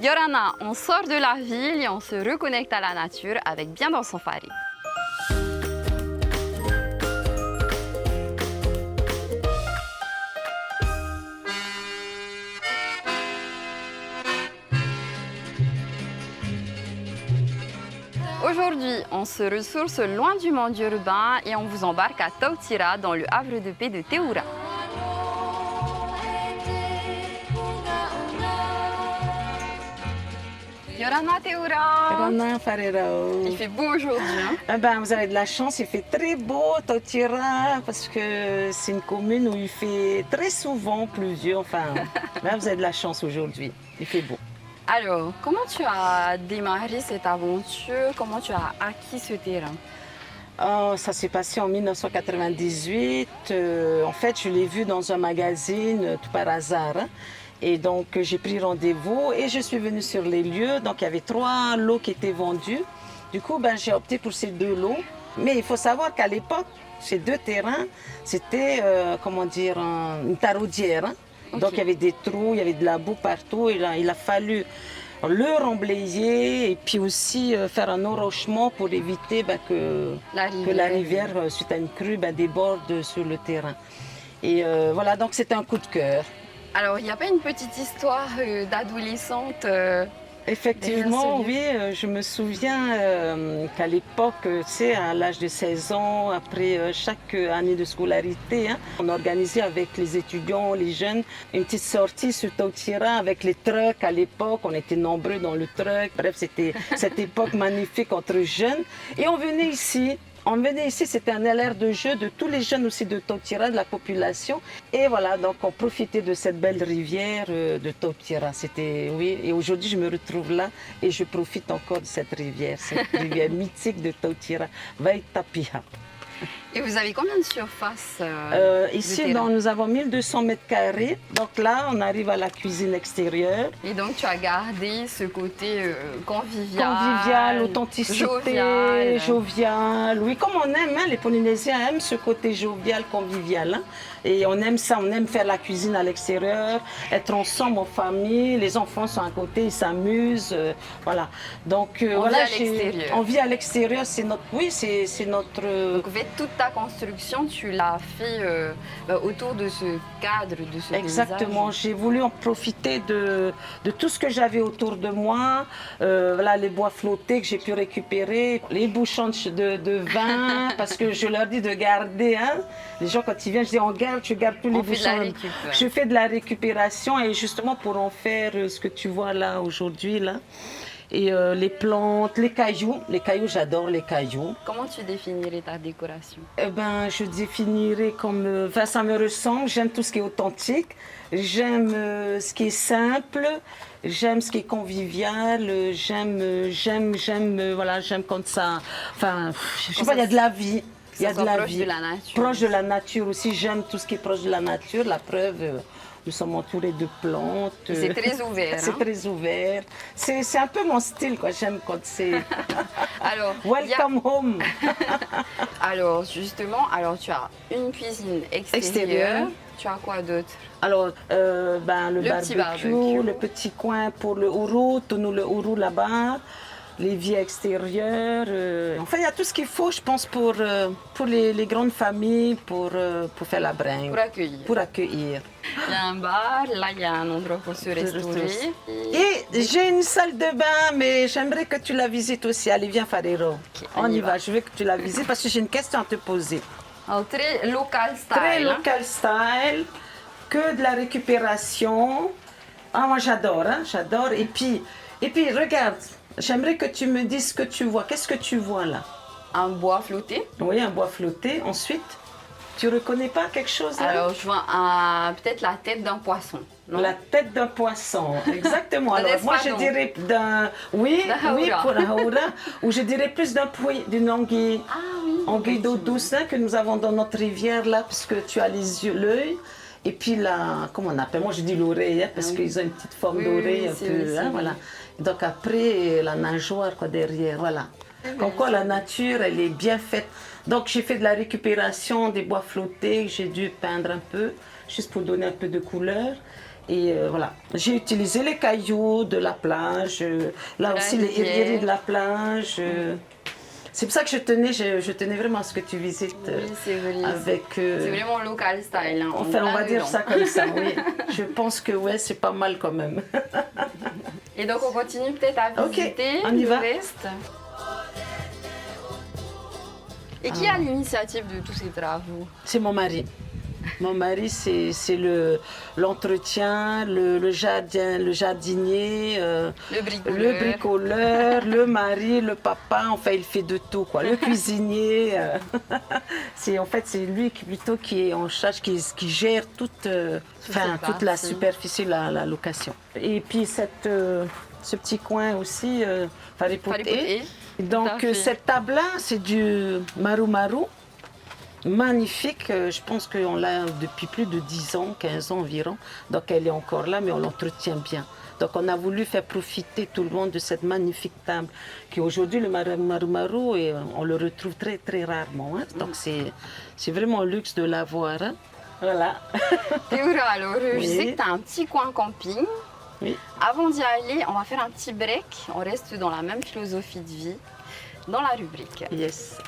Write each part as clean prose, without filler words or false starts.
Yorana, on sort de la ville et on se reconnecte à la nature avec Bien dans son Fari. Aujourd'hui, on se ressource loin du monde urbain et on vous embarque à Tautira, dans le havre de paix de Teoura. Yorana Teoura. Yorana Farero. Il fait beau aujourd'hui. Hein? Ah ben, vous avez de la chance, il fait très beau Tautira parce que c'est une commune où il fait très souvent pluvieux. Enfin, là vous avez de la chance aujourd'hui, il fait beau. Alors, comment tu as démarré cette aventure? Comment tu as acquis ce terrain? Oh, ça s'est passé en 1998. En fait, je l'ai vu dans un magazine tout par hasard. Hein. Et donc, j'ai pris rendez-vous et je suis venue sur les lieux. Donc, il y avait 3 lots qui étaient vendus. Du coup, ben, j'ai opté pour ces 2 lots. Mais il faut savoir qu'à l'époque, ces 2 terrains, c'était, comment dire, une taraudière. Hein. Okay. Donc, il y avait des trous, il y avait de la boue partout. Et là, il a fallu le remblayer et puis aussi faire un enrochement pour éviter que la rivière, suite à une crue, déborde sur le terrain. Et voilà, donc c'était un coup de cœur. Alors, il n'y a pas une petite histoire d'adolescente Effectivement, oui, je me souviens qu'à l'époque, tu sais, à l'âge de 16 ans, après chaque année de scolarité, hein, on organisait avec les étudiants, les jeunes, une petite sortie sur Tautira avec les trucks à l'époque. On était nombreux dans le truck. Bref, c'était cette époque magnifique entre jeunes. Et on venait ici. C'était un LR de jeu de tous les jeunes aussi de Tautira, de la population. Et voilà, donc on profitait de cette belle rivière de Tautira. C'était, oui, et aujourd'hui je me retrouve là et je profite encore de cette rivière mythique de Tautira, Vaitapia. Et vous avez combien de surface ici, nous avons 1200 mètres carrés. Donc là, on arrive à la cuisine extérieure. Et donc, tu as gardé ce côté convivial. Convivial, authenticité, jovial. Oui, comme on aime, hein, les Polynésiens aiment ce côté jovial, convivial. Hein. Et on aime ça, on aime faire la cuisine à l'extérieur, être ensemble en famille. Les enfants sont à côté, ils s'amusent. Voilà. Donc, voilà, on vit à l'extérieur. C'est notre. Oui, c'est notre. Donc, toute ta construction, tu l'as fait autour de ce cadre, de ce Exactement, j'ai voulu en profiter de tout ce que j'avais autour de moi. Voilà, les bois flottés que j'ai pu récupérer, les bouchons de vin, parce que je leur dis de garder. Hein. Les gens, quand ils viennent, je dis on garde, tu gardes tous les bouchons. Je fais de la récupération et justement pour en faire ce que tu vois là aujourd'hui, là. Et les plantes, les cailloux, j'adore les cailloux. Comment tu définirais ta décoration? Je définirais comme, ça me ressemble, j'aime tout ce qui est authentique, j'aime ce qui est simple, j'aime ce qui est convivial, j'aime quand ça, enfin, je sais pas, il y a de la vie. Il y a de la vie. De la nature. Proche de la nature aussi, j'aime tout ce qui est proche de la nature, la preuve. Nous sommes entourés de plantes. C'est très ouvert. C'est très ouvert. C'est un peu mon style, quoi. J'aime quand c'est. Alors, welcome home. Alors, justement, tu as une cuisine extérieure. Tu as quoi d'autre? Alors, le barbecue, le petit coin pour le ourou, nous le ourou là-bas. L'évier extérieur. Enfin, il y a tout ce qu'il faut, je pense, pour les grandes familles, pour faire la bringue. Pour accueillir. Il y a un bar, là, il y a un endroit pour se restaurer. Et j'ai une salle de bain, mais j'aimerais que tu la visites aussi. Allez, viens, Farero. Okay, on y va. Je veux que tu la visites parce que j'ai une question à te poser. Alors, très local style. Très local style, que de la récupération. Ah, moi, j'adore, hein, j'adore. Et puis, regarde. J'aimerais que tu me dises ce que tu vois. Qu'est-ce que tu vois là? Un bois flotté. Oui, un bois flotté. Ensuite, tu reconnais pas quelque chose là? Alors, je vois peut-être la tête d'un poisson. Non? La tête d'un poisson, exactement. Alors, moi, je dirais pour un haoura, ou je dirais plus d'une anguille. Ah oui. Anguille d'eau douce hein, que nous avons dans notre rivière là, puisque tu as les yeux, l'œil. Et puis là, comment on appelle? Moi, je dis l'oreille, hein, parce qu'ils ont une petite forme d'oreille un peu. Hein, voilà. Donc après, la nageoire quoi, derrière, voilà. Comme quoi la nature, elle est bien faite. Donc j'ai fait de la récupération des bois flottés, j'ai dû peindre un peu. juste pour donner un peu de couleur. Et voilà, j'ai utilisé les cailloux de la plage, là aussi les rivières de la plage. C'est pour ça que je tenais vraiment à ce que tu visites Oui, c'est vrai. avec... C'est vraiment local style. Hein, enfin, on va dire ça comme ça, oui. Je pense que ouais, c'est pas mal quand même. Et donc on continue peut-être à visiter on y va. le reste. Et qui a l'initiative de tous ces travaux? C'est mon mari. Mon mari, c'est l'entretien, le jardin, le jardinier, le bricoleur, le mari, le papa. Enfin, il fait de tout, quoi. Le cuisinier. En fait, c'est lui plutôt qui est en charge, qui gère toute la superficie, la location. Et puis ce petit coin aussi, Faripoté. Donc cette table-là, c'est du maru-maru. Magnifique, je pense qu'on l'a depuis plus de 10 ans, 15 ans environ. Donc elle est encore là, mais on l'entretient bien. Donc on a voulu faire profiter tout le monde de cette magnifique table qui aujourd'hui, le maru-maru, et on le retrouve très très rarement. Hein. Donc c'est vraiment un luxe de l'avoir. Hein. Voilà. Théora, alors je sais que tu as un petit coin camping. Oui. Avant d'y aller, on va faire un petit break. On reste dans la même philosophie de vie, dans la rubrique. Yes.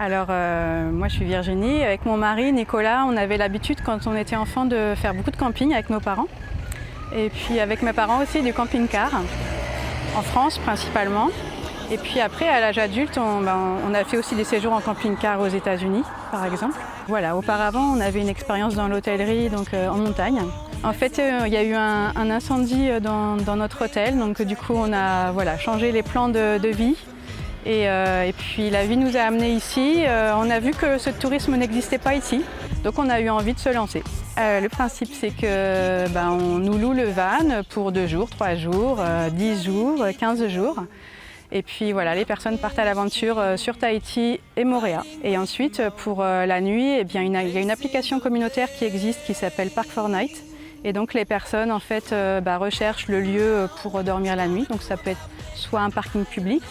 Alors, moi je suis Virginie. Avec mon mari Nicolas, on avait l'habitude quand on était enfant de faire beaucoup de camping avec nos parents. Et puis avec mes parents aussi du camping-car, en France principalement. Et puis après, à l'âge adulte, on a fait aussi des séjours en camping-car aux États-Unis, par exemple. Voilà, auparavant, on avait une expérience dans l'hôtellerie, donc en montagne. En fait, il y a eu un incendie dans notre hôtel, donc du coup, on a changé les plans de vie. Et puis la vie nous a amenés ici. On a vu que ce tourisme n'existait pas ici, donc on a eu envie de se lancer. Le principe, c'est que on nous loue le van pour 2 jours, 3 jours, 10 jours, 15 jours. Et puis voilà, les personnes partent à l'aventure sur Tahiti et Moorea. Et ensuite, pour la nuit, il y a une application communautaire qui existe qui s'appelle Park4Night. Et donc les personnes en fait recherchent le lieu pour dormir la nuit. Donc ça peut être soit un parking public,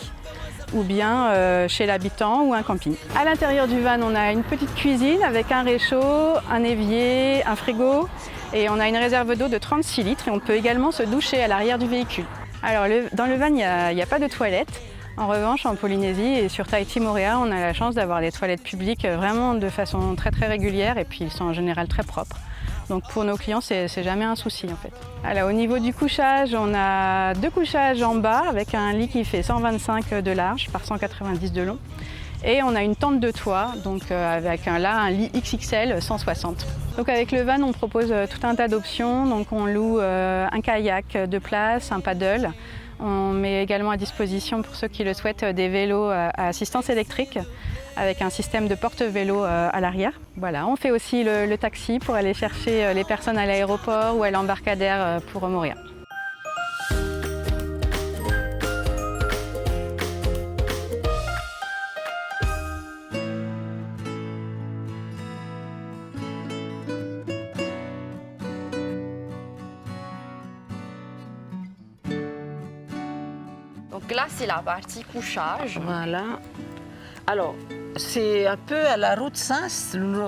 ou bien chez l'habitant ou un camping. À l'intérieur du van, on a une petite cuisine avec un réchaud, un évier, un frigo et on a une réserve d'eau de 36 litres et on peut également se doucher à l'arrière du véhicule. Alors dans le van, il n'y a pas de toilettes. En revanche, en Polynésie et sur Tahiti Moorea, on a la chance d'avoir des toilettes publiques vraiment de façon très très régulière et puis ils sont en général très propres. Donc pour nos clients, c'est jamais un souci en fait. Alors au niveau du couchage, on a 2 couchages en bas avec un lit qui fait 125 de large par 190 de long. Et on a une tente de toit, donc avec un lit XXL 160. Donc avec le van, on propose tout un tas d'options. Donc on loue un kayak de place, un paddle. On met également à disposition pour ceux qui le souhaitent des vélos à assistance électrique avec un système de porte-vélo à l'arrière. Voilà, on fait aussi le taxi pour aller chercher les personnes à l'aéroport ou à l'embarcadère pour Moorea. Donc là, c'est la partie couchage. Voilà. Alors, c'est un peu à la roots, hein,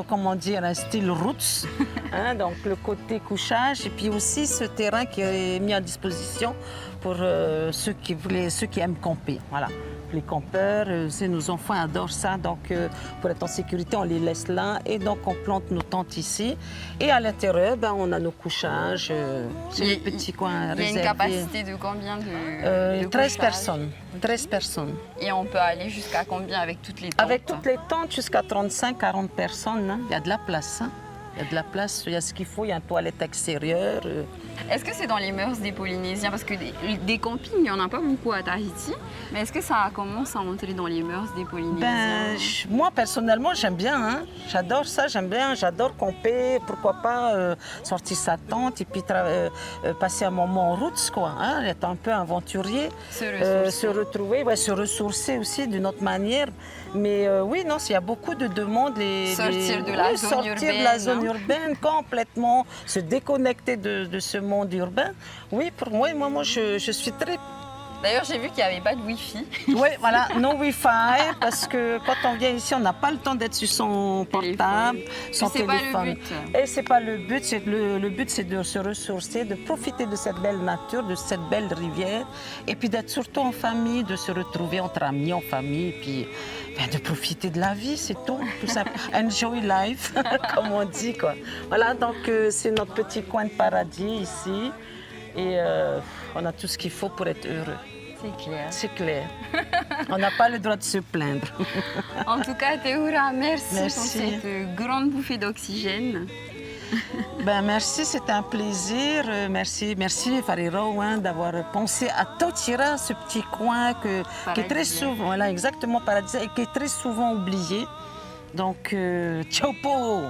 comment dire, un style roots. Hein, donc le côté couchage et puis aussi ce terrain qui est mis à disposition pour ceux qui aiment camper. Voilà. Les campeurs, nos enfants adorent ça, donc pour être en sécurité, on les laisse là et donc on plante nos tentes ici. Et à l'intérieur, on a nos couchages, c'est le petit coin réservé. Il y a une capacité de combien de 13 couchages? personnes. 13 personnes. Et on peut aller jusqu'à combien avec toutes les tentes? Avec toutes les tentes, jusqu'à 35-40 personnes. Hein. Il y a de la place. Hein. Il y a de la place, il y a ce qu'il faut, il y a une toilette extérieure. Est-ce que c'est dans les mœurs des Polynésiens? Parce que des campings, il n'y en a pas beaucoup à Tahiti. Mais est-ce que ça commence à entrer dans les mœurs des Polynésiens? Moi, personnellement, j'aime bien. Hein. J'adore ça, j'aime bien. J'adore camper. Pourquoi pas sortir sa tente et puis passer un moment en route, quoi. Hein, être un peu aventurier. Se retrouver, se ressourcer aussi d'une autre manière. Mais oui, non, il y a beaucoup de demandes. Sortir de la zone urbaine, complètement. Se déconnecter de ce monde urbain. Oui, pour moi, je suis D'ailleurs, j'ai vu qu'il n'y avait pas de Wi-Fi. Oui, voilà, non Wi-Fi, parce que quand on vient ici, on n'a pas le temps d'être sur son portable, son c'est pas le téléphone. but. Et c'est pas le but, le but c'est de se ressourcer, de profiter de cette belle nature, de cette belle rivière, et puis d'être surtout en famille, de se retrouver entre amis, en famille, et puis de profiter de la vie, c'est tout simple. Enjoy life, comme on dit, quoi. Voilà, donc c'est notre petit coin de paradis ici, et on a tout ce qu'il faut pour être heureux. C'est clair. C'est clair. On n'a pas le droit de se plaindre. En tout cas, Théoura, merci pour Merci. cette grande bouffée d'oxygène. Ben, merci, c'était un plaisir. Merci Fariro d'avoir pensé à Totira, ce petit coin qui est très souvent, voilà, exactement paradisiaque, et qui est très souvent oublié. Donc, Tchopo,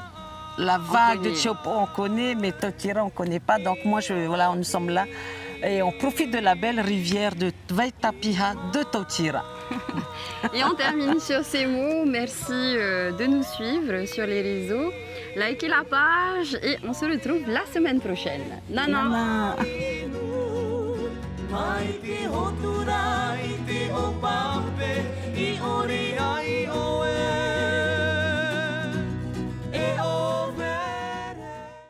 la vague de Tchopo, on connaît, mais Totira, on ne connaît pas. Donc, voilà, nous sommes là. Et on profite de la belle rivière de Tvaitapiha de Totira. Et on termine sur ces mots. Merci de nous suivre sur les réseaux. Likez la page et on se retrouve la semaine prochaine. Nana. Nana. Mai te hotura i te o pape, i ore ai o